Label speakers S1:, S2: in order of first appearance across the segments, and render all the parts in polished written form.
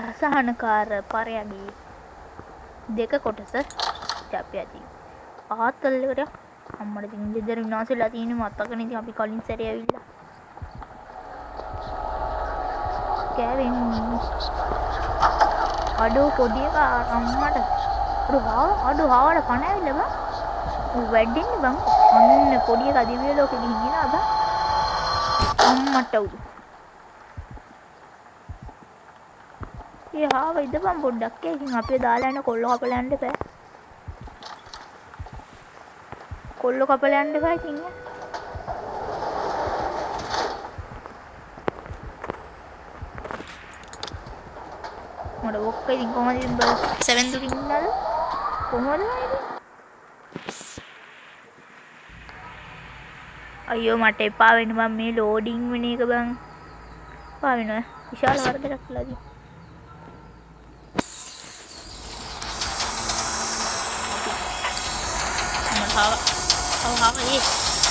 S1: අසහනකාර පරයගේ දෙක කොටස අපි ඇති ආතල්ලකට අම්මට ඉතින් ගෙදර විනාශ වෙලා තියෙන මතකනේ ඉතින් අපි කලින් සැරේ ඇවිල්ලා කෑවෙන් අඩෝ පොඩි එක අම්මට අඩෝ හාවට කන ඇවිල්ලා බං ඌ වැඩින්නේ බං අන්න පොඩි එක දිව්‍ය ලෝකෙ ගිහින් ගිනා බං අම්මට උදු ඒ හාව ඉද බං පොඩ්ඩක් ඉතින් අපි දාලා යන කොල්ල කපලා යන්න එපා කොල්ල කපලා යන්න එපා ඉතින් මඩ ඔක්ක ඉතින් කොහමද ඉතින් බල 7 දුකින් ඉන්නද කොහමද ඉතින් අයියෝ මට එපා වෙන බං මේ ලෝඩින් වෙන එක බං එපා වෙනවා විශාල වරදක් කළා දී මම ඒ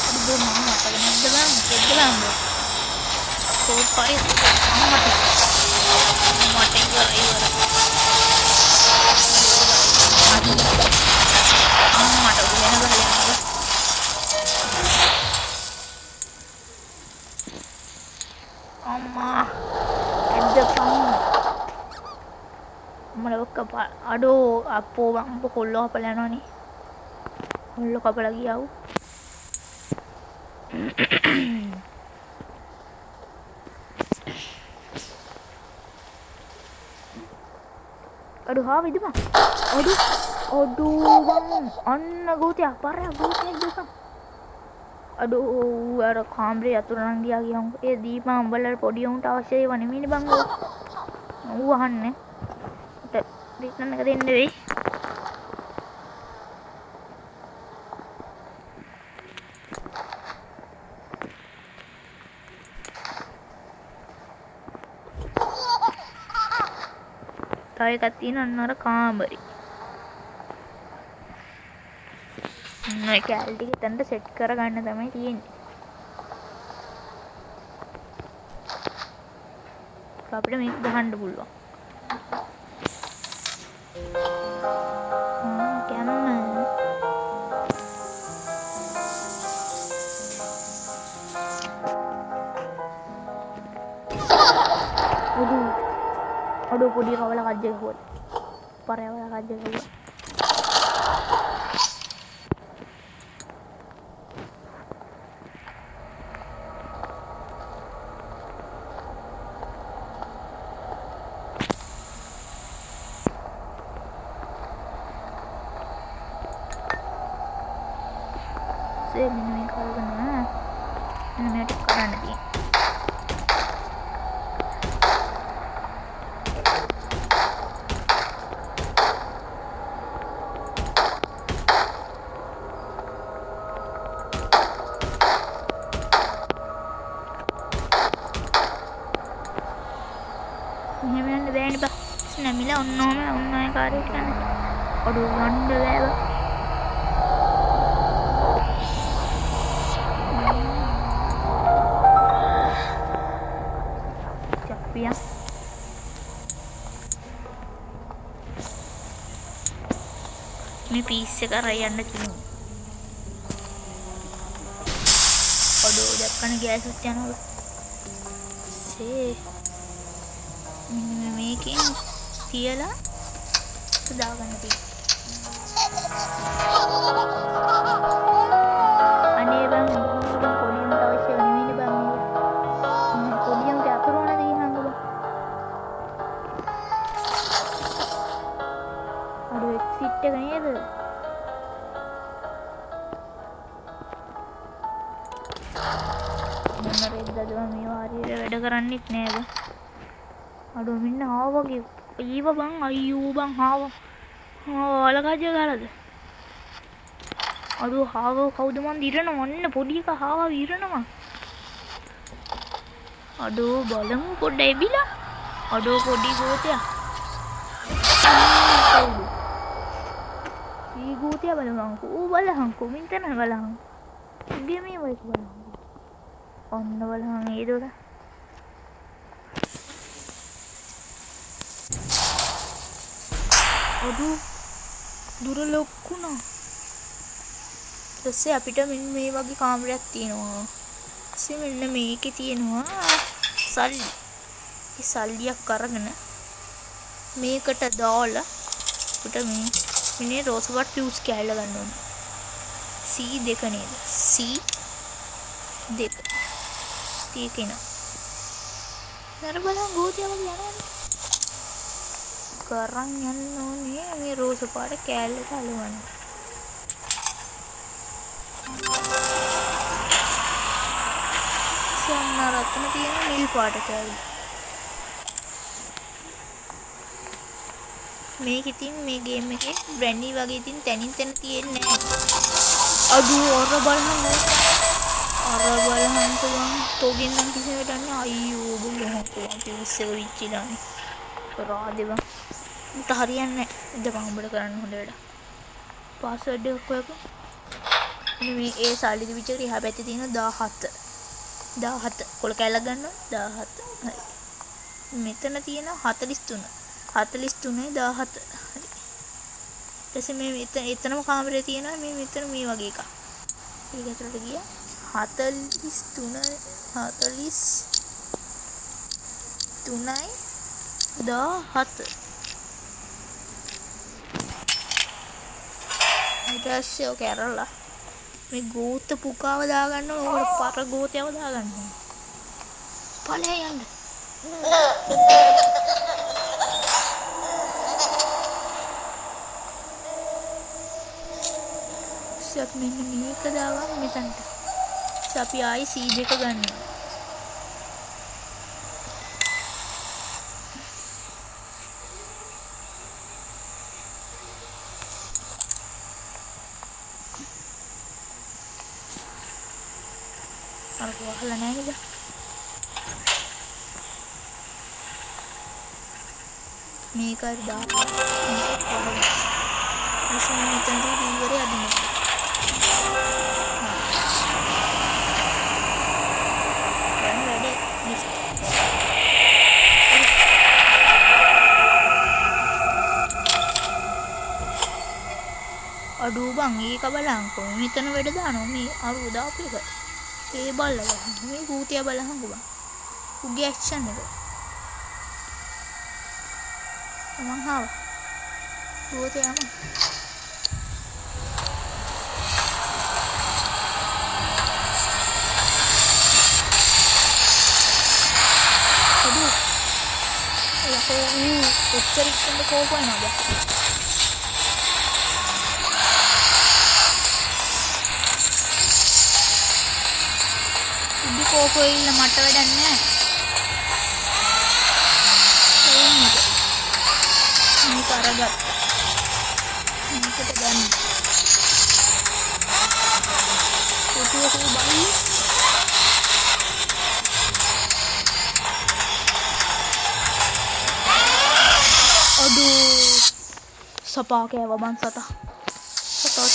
S1: අද මම මතක නැද්ද බං දෙද්ද බං කෝඩ් පාරේ මට ඉවරයි අම්මට වෙන බලන්න අම්මා එද්දපන් මම ඔක්ක අඩෝ අපෝ බම්බ කොල්ල කපලා යනවනේ කොල්ල කපලා ගියව අඩෝ හාව ඉදපන් අඩෝ බං අන්න ගෝතියක් පාරයක් ගෝතියක් දුකම් අඩෝ අර කාමරේ අතුරන් ගියා කියමු ඒ දීපන් උඹලා පොඩි උන්ට අවශ්‍ය ඒවා නෙමෙයිනේ බං ඌ අහන්නේ මට රිටර්න් එක දෙන්න වෙයි තව එකක් තියෙනවා අන්න අර කාමරේ මේ කැල් ටික එතනට සෙට් කරගන්න තමයි තියෙන්නේ. අපිට මේක ගහන්න පුළුවන්. කැමම අඩෝ පොඩි කවල කජ්ජ ගහුවා. පරයවල කජ්ජ ගහුවා. මෙන්න මේ කරගෙන මෙන්න මේක කරන්න තියෙන්නේ. මෙහෙම යන්න බෑනේ බා. නැමිලා ඔන්න ඔය කාර්යය කරන්න. අඩෝ යන්න බෑ බා. මේ පීස් එක අරන් යන්න තියෙනවා. අඩෝ දැක්කන ගෑස් උත් යනවා. මෙන්න මේකෙන් තියලා දාගන්න තියෙනවා. අනේ බං පොලියම්ට අවශ්‍ය නෙවෙයිනේ බං. පොලියම්ට අතුරුවන දේ හංග බං. අඩෝ එක්සිට් එක නේද? මොන රෙද්දද මේ වාරියේ වැඩ කරන්නෙත් නේද? අඩෝ මෙන්න ආවගේ ඊව බං අයියෝ බං හාව අලගජ ගාලද අඩෝ හාව කවුද මන් දිරනවා ඔන්න පොඩි එක හාව විරනවා අඩෝ බලමු පොඩ්ඩ එබිලා අඩෝ පොඩි ගෝතයා ඊ ගෝතයා බලමු ඌ බලහන්කෝ මින්තන බලහන් ඉගේ මේ වයික බලහන් ඔන්න බලහන් ඒ දොර අඩු දුර ලොක්කුණා. ඊපස්සේ අපිට මෙන්න මේ වගේ කාමරයක් තියෙනවා. ඊපස්සේ මෙන්න මේකේ තියෙනවා සල්ලි. ඒ සල්ලියක් අරගෙන මේකට දාලා අපිට මේ රෝසබට් ෆියුස් කෑල්ල ගන්න ඕනේ. C2 නේද? C2. තියෙකේන. නර බලන් ගෝතිය වගේ යනවනේ. කරන් යන්න ඕනේ මේ රෝස පාට කෑල්ල කලවන්න. සම්මාරත්න තියෙන නිල් පාට කෑල්ල. මේක ඉතින් මේ ගේම් එකේ බ්‍රැන්ඩි වගේ ඉතින් තනින් තන තියෙන්නේ නැහැ. අඩු අර බලන්න. අර බලන්න පුළුවන්. තෝගෙන් නම් කිසිම වෙලන්නේ අයියෝ බුලහොකෝ පිවිස් එක විච්චිලානේ. රාදෙව. මට හරියන්නේ නැහැ. ඉඳපන් උඹට කරන්න හොඳ වැඩ. පාස්වර්ඩ් එක කොහෙද? මේ ඒ සල්ලි දිවිච්ච එක එහා පැත්තේ තියෙන 17. 17 කොල කැලක් ගන්නවා 17. හරි. මෙතන තියෙන 43. 43යි 17. හරි. ඊටසේ මේ එතනම කාමරේ තියෙනවා මේ මෙතන මේ වගේ එකක්. ඒක ඇතුළට ගියා 43යි 17. ඊට පස්සේ ඔක ඇරලා මේ ගෝත පුකාව දාගන්න ඕන. ඕකට පර ගෝතයව දාගන්න ඕන. ඵලය යන්න. සප් මෙන්න මේක දාගන්න මෙතනට. අපි ආයි C2 ගන්නවා. අර වහලා නැහැ නේද? මේක හරි දාන්න. ඉතින් මෙතනදී දීවරේ අදින්න. අඩු බං ඒක බලංකෝ මෙතන වැඩ දානවා මේ අරු දාපු එක. ඒ බලලා මේ භූතිය බලහංකෝ බං. උගේ ඇක්ෂන් එක. මං හාව. භූතිය යම. අඩු. යකෝ උත්තරික්ෂණ කෝපයිනද? කෝකෝ ඉන්න මට වැඩක් නැහැ. මේක අරගත්තා. මේකට ගන්න. කොටියක බලන්න. අඩු සපා කෑව බං සතා. සතා.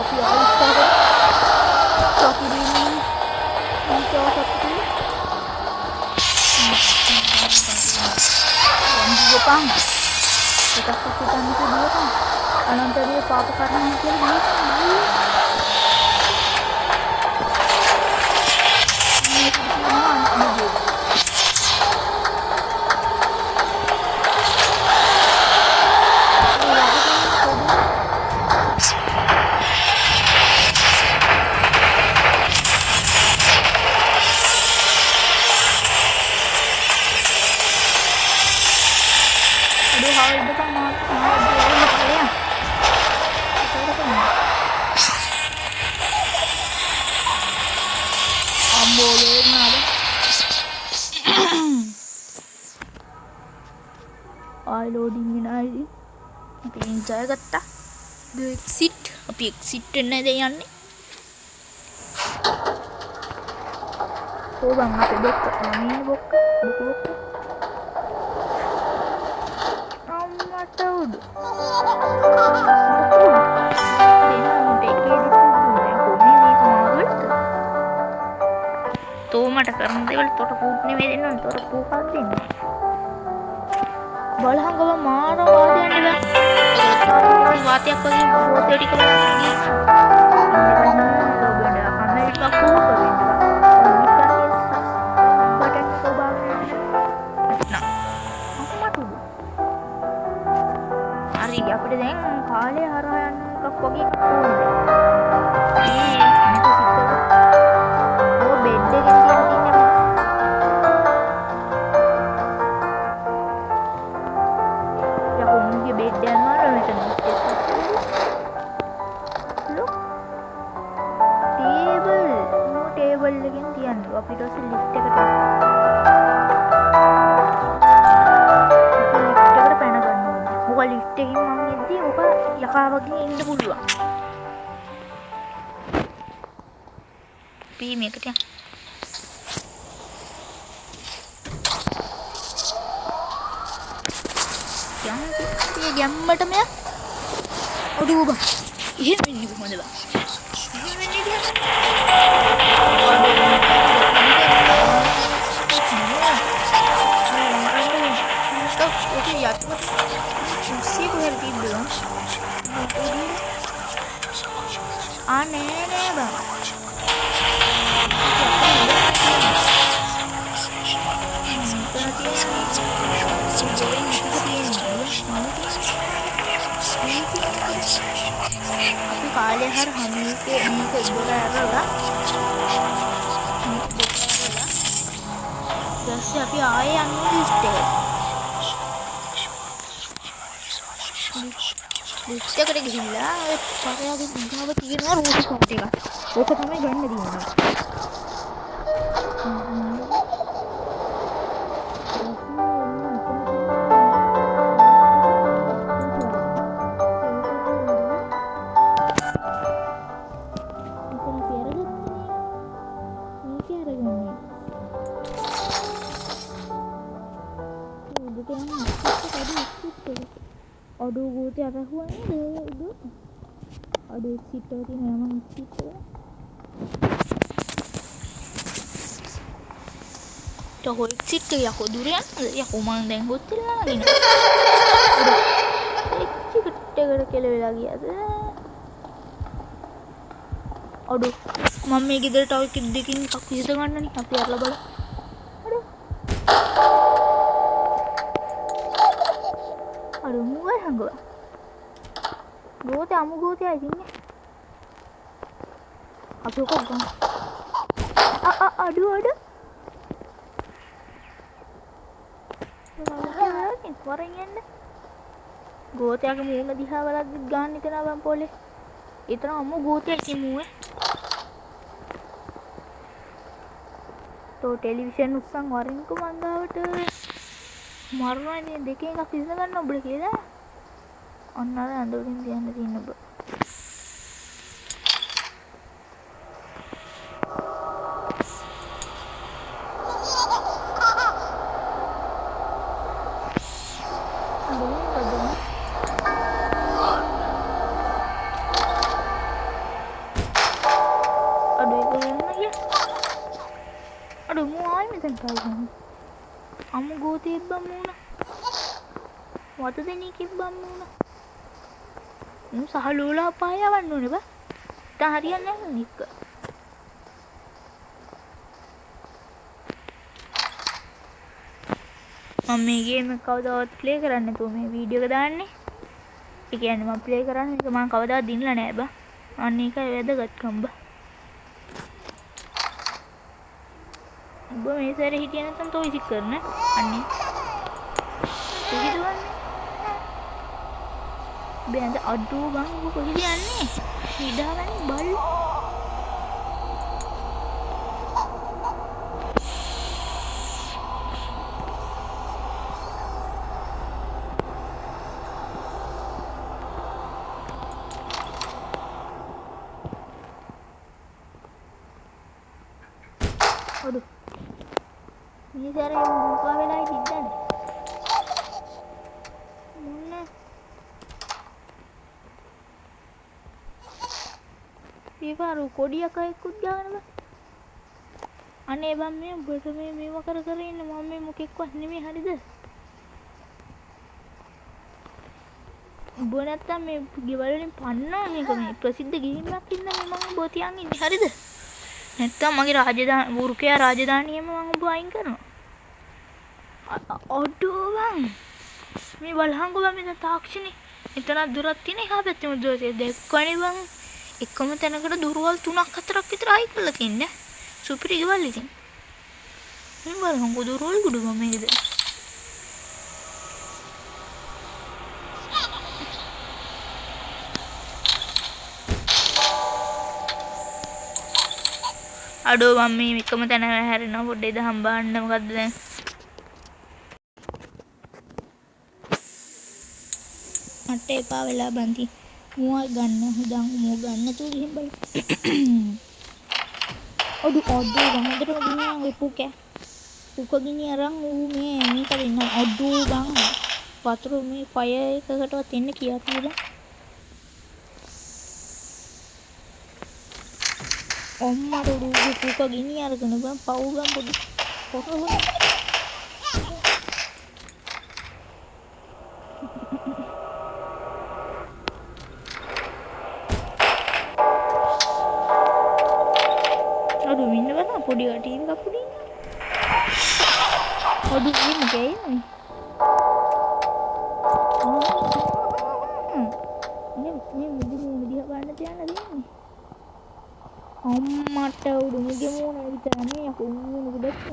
S1: අපි ආයිත් චොකි දෙන්නේ ඊට ඔතප්පි ගොපං එකක් හිතන්න කිව්වොත් අනන්තරිය පාප කරනවා කියලා loading in ID අපි enjoy ගත්තා. do exit අපි exit වෙන්න දැන් යන්නේ. ඕබන් අපේ බොක්ක මේ බොක්ක අම්මට උඩ तो මට කරන දේවල් තොට පුත් නෙමෙයි දෙන්න ඕන. තොට පුකක් දෙන්න. බලහන් ගම මාර වාදයන් ඉබ. වාතයක් වගේ බෝතේ ටික බලන්න ගිහින්. ලෝබෙන්ඩ කමෙන්ට් එකක් කෝක වෙන්න. බටන් එක ඔබාගෙන නා. අම්මට උඩ. හරි අපිට දැන් කාලේ හරහා යන එකක් වගේ එකක් ඕනේ දැන්. යකාවගේ ඉන්න පුළුවන්. පී මේකට යන්න. යන්න ගැම්මටම යක්. ඔඩු බා. එහෙම වෙන්නේ කොහොමද බා? එහෙම වෙන්නේ දිහා. ඔකේ යටම කුස්සිය කොහෙද තිබ්බේ? නෑ බා. අපි කාලේ හර මේක ඉවර කරලා ඊපස්සේ අපි ආයේ යන්නේ ලිස්ට් එකට. ලිස්ට් එකට ගිහිල්ලා ඔය පරයාගේ දිහාව තියෙනවා රූට් කෝඩ් එක. ඕක තමයි ගන්න තියෙන්නේ. Aduh, gue tuh apa huangnya deh, aduh situ tuh memang situ. Cakap situ ya kok durian, ya kok mang deng hotel lagi nih. Aduh, gede kele lagi ada. Aduh, mami kita tahu kidikin aku itu kan nih, tapi arla balik. Aduh. Aduh, mulai hangga. Gue tamu gue tuh aja nih. Aku kok bang. Aduh. Ini suaranya nih. Gue tuh aku mau di hawah lagi gan itu nabang pole. Itu kamu gue tuh aja mau. Tuh television usang waring ku mangga udah. Marah nih dekin nggak bisa kan noble kita. Onara andorin dia nanti noble. Aduh mau aja nih kan. Kamu gue tiba muna. Waktu ini kiba muna. Sahalula apa ya wan nih bah? Harian nih nika. Mami game kawadaවත් play කරන්න තු මේ video එක දාන්නේ. ඒ කියන්නේ මම play කරන්නේ ඒක මම කවදාවත් දිනලා නෑ බා. අන්න ඒකයි වැදගත්කම බා. ඔබ මේ සැරේ හිටියේ නැත්නම් තෝ විසික් කරන අන්නේ. කොහෙද බෑන්ද අඩෝ බං ඔබ කොහෙද යන්නේ? ඉඩාගන්නේ බල්. aduh. Ini cara yang buka වෙලා හිටින්නේ. මොන පීපාරු කොඩියක් අයෙකුත් ගාන බා. අනේ බම් මේ උඹට මේව කර ඉන්න මම මේ මොකෙක්වත් නෙමෙයි හරිද? උඹ නැත්තම් මේ ගෙවල් වලින් පන්නා මේක මේ ප්‍රසිද්ධ ගේමක් ඉන්න මේ මම උඹ තියන් ඉන්නේ හරිද? නැත්තම් මගේ රාජධානි වෘකයා රාජධානියම මම උඹ අයින් කරනවා. ඔඩෝ බං මේ බලහංගෝ බං මේ තාක්ෂණේ එතන දුරක් තියෙන එහා පැත්තේ දුරේ දෙක්කනේ බං එකම තැනකට දුරවල් 3ක් 4ක් විතර අයි කරලා තින්නේ. සුපිරි ගෙවල් ඉතින්. මේ බලහංගෝ දුරවල් ගුඩු බං මේකද? අඩෝ මම මේ එකම තැන හැරෙනවා පොඩ්ඩේ දහම් බාන්න මොකද්ද දැන්? මට එපා වෙලා බන්ති. මුවා ගන්න හදන් මුව ගන්න තු ගිහින් බලන්න. අඩෝ ගමදට ගිනියන් පුකේ. පුක ගිනිය අරන් ඌ මේක දෙන්න. අඩෝ බං. වතුර මේ ෆයර් එකකටවත් එන්න කියා තියලා. අම්මට උඩු පුක ගිනිය අරගෙන බං පව් බං පොඩි. කොහොමද? අඩු ඉන්න බෑ පොඩි ටීවී එකක් පොඩි ඉන්න. අඩු ඉන්න ගෑනේ. මේ දිහා බලන්න තියන්න දෙන්නේ. අම්මට උඩු මුගේ මූණ විතරනේ යකෝ මූණ උඩට.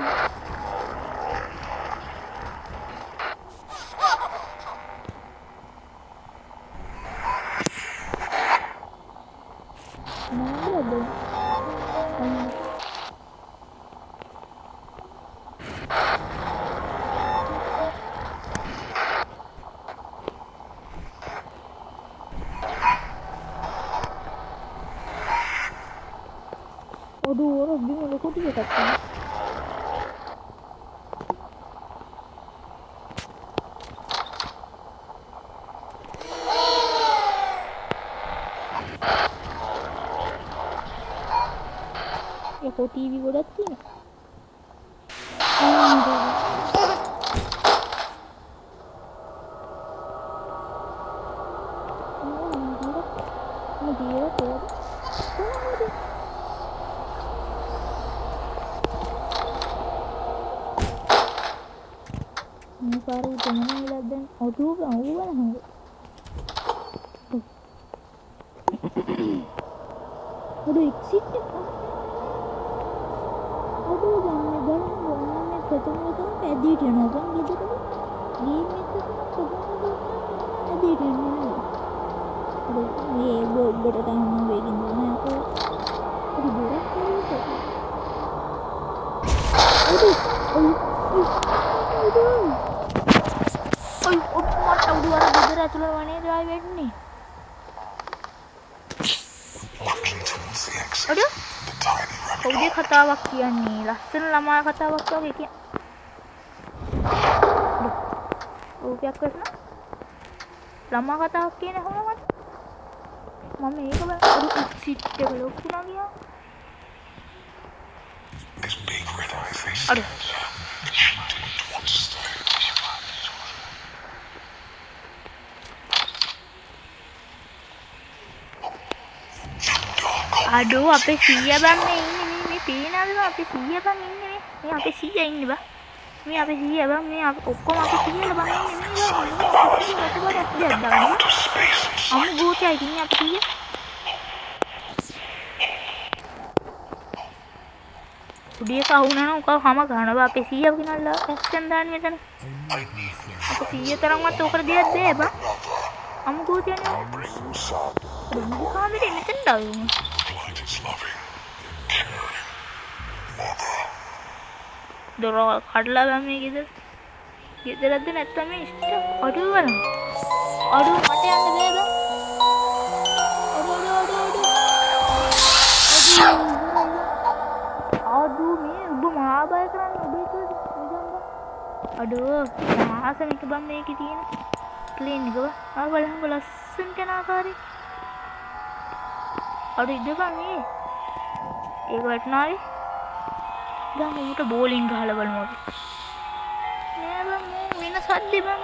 S1: Aduh, orang bingung kok dia kata. Ya kok TV gua datang. Ini baru jangan lihat dan aduh bang aduh exit deh aduh bang bang मैं खत्म होता हूँ एडिट है ना बang gitu kan game itu kan खत्म एडिट है ना aduh ये gue datang mau bikin mana aku aduh berat kali itu aduh මට උඩු අර ගෙදර ඇතුළේ වනේ ඩ්‍රයිව් වෙන්නේ. අඩෝ කවුද කතාවක් කියන්නේ? ලස්සන ළමා කතාවක් වගේ කියන්නේ. ඕකයක් වෙන්න. ළමා කතාවක් කියන හැම මට. මම මේක බලන්න අඩෝ එක්සිට් එක ලොක් වුණා ගියා. අඩෝ aduh apa siya bang ini pina bang apa siya bang ini apa siya ini bang ini apa siya bang ini apa kok apa siya bang ini bang kamu gue kayak gini apa siya dia kahunan kau hama gana apa siya kinala action dan metan apa siya terang mah tuh kerja deh bang kamu gue tiap aduh kami ini tendang දොර කඩලා ගම මේ ගෙදරද නැත්තම් මේ ඉෂ්ට අඩුව බලන්න අඩුව මට යන්න බෑ බං අඩුව මේ ඔබ මහා බය කරන්නේ ඔබ ඒකද අඩුව මාස මේක බං මේකේ තියෙන ප්ලේන් එක ආ බලන්න ලස්සන කෙන ආකාරي අඩුව ඉඳ බං මේ ඒක වටනාවේ බං ඌට බෝලින් ගහලා බලමු අපි. නෑ බං වෙන සද්දේ බං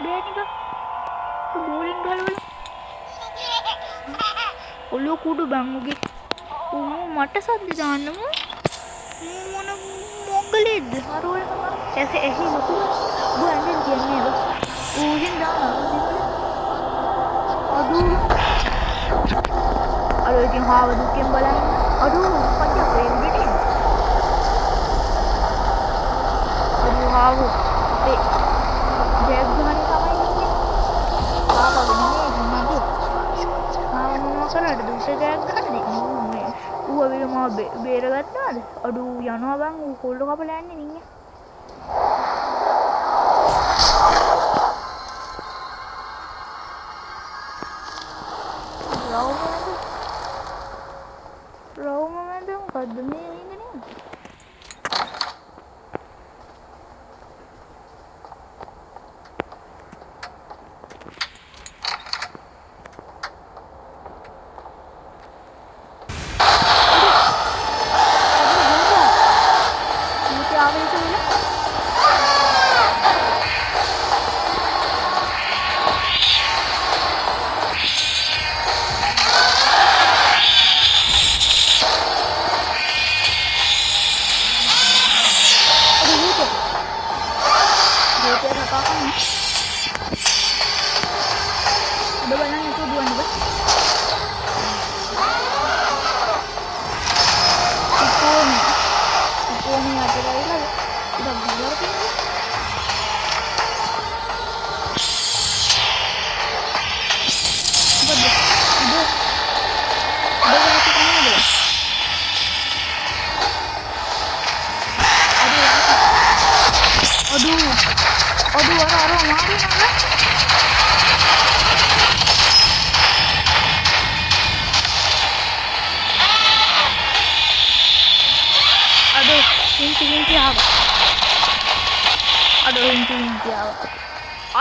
S1: බෑනි බං. බෝලින් ගහලා බලමු. ඔලෝ කුඩු බං උගේ. ඌ මට සද්ද දාන්නම. මොන මොංගලෙද්ද හරවල එහි ලොකු ඌ ඇඳන් තියන්නේ බං. ඌගෙන් දානවා. අර ඉතින් හාව දුකෙන් බලන්න. අඩෝ මොකක්ද අපේ උඩට. අඩෝ හාව අපේ බෑග් ගහන තමයි ඉන්නේ. හාවගේ නෙමෙයි මගේ. හාව මොනවා කරාද දුක බෑග් ගහන්නේ. ඌ අවිල මාව බේරගත්තාද? අඩෝ යනවා බං ඌ කොල්ල කපලා යන්නේ නින්නේ. Roma madam මොකද්ද මේ ඉන්නේ නේද?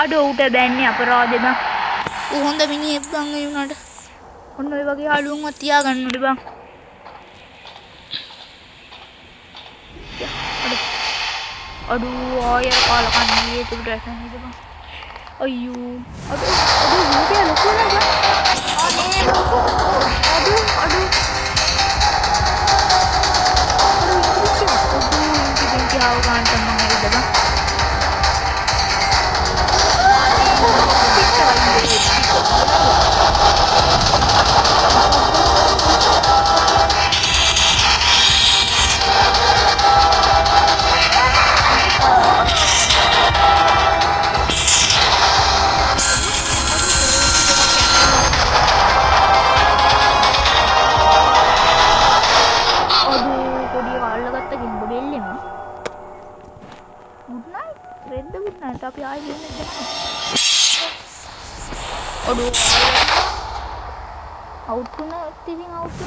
S1: අඩෝ උට දැන්නේ අපරාධේ බං. ඌ හොඳ මිනිහෙක් බං ඒ උනාට. ඔන්න ඔය වගේ යාළුවන්වත් තියාගන්න ඕනේ බං. අඩෝ ආයෙ කාලා කන්නේ ඒකට රැසන්නේ බං. අයියෝ අඩෝ විදිය ලොකු නේද? අනේ ලොකු. අඩෝ ඉතින් ආව ගන්න මම ඉද බං. tapi aja nih aduh auto na activing auto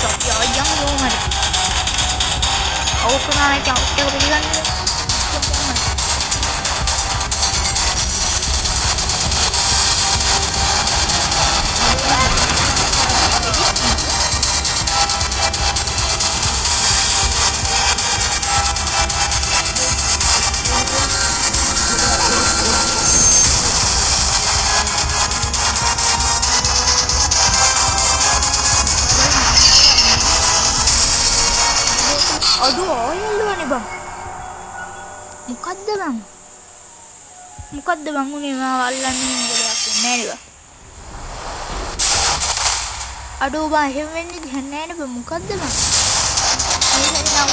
S1: tapi aja yang mau mari auto na naik auto pilihan aduh ayah nih bang mukadda bang ini mah Allah nih boleh aku nih bang aduh bang heaven nih dihanai nih bang mukadda bang ini saya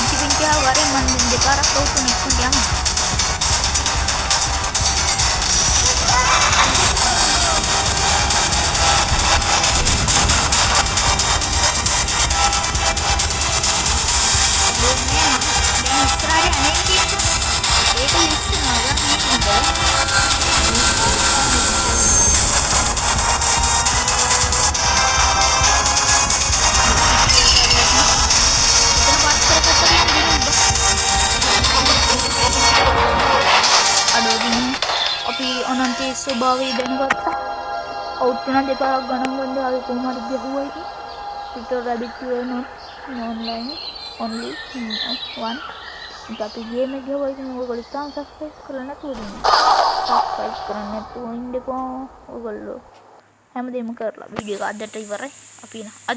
S1: nak pinci awal mandin dekar aku tuh nih yang ස්වභාවය දැනගත්තා. Out වෙන දෙපාරක් ගණන් ගන්න ආවේ කොහොම හරි ගැහුවා ඉතින්. Peter Rabbit were not online only one. ඉතින් අපි ගේම් එක ගහුවා ඉතින් ඔයගොල්ලෝ තාම subscribe කරලා නැතුවද ඉන්නේ? subscribe කරන්න නැතුව ඉන්නකෝ ඔයගොල්ලෝ. හැමදේම කරලා වීඩියෝ එක අදට ඉවරයි. අපි අද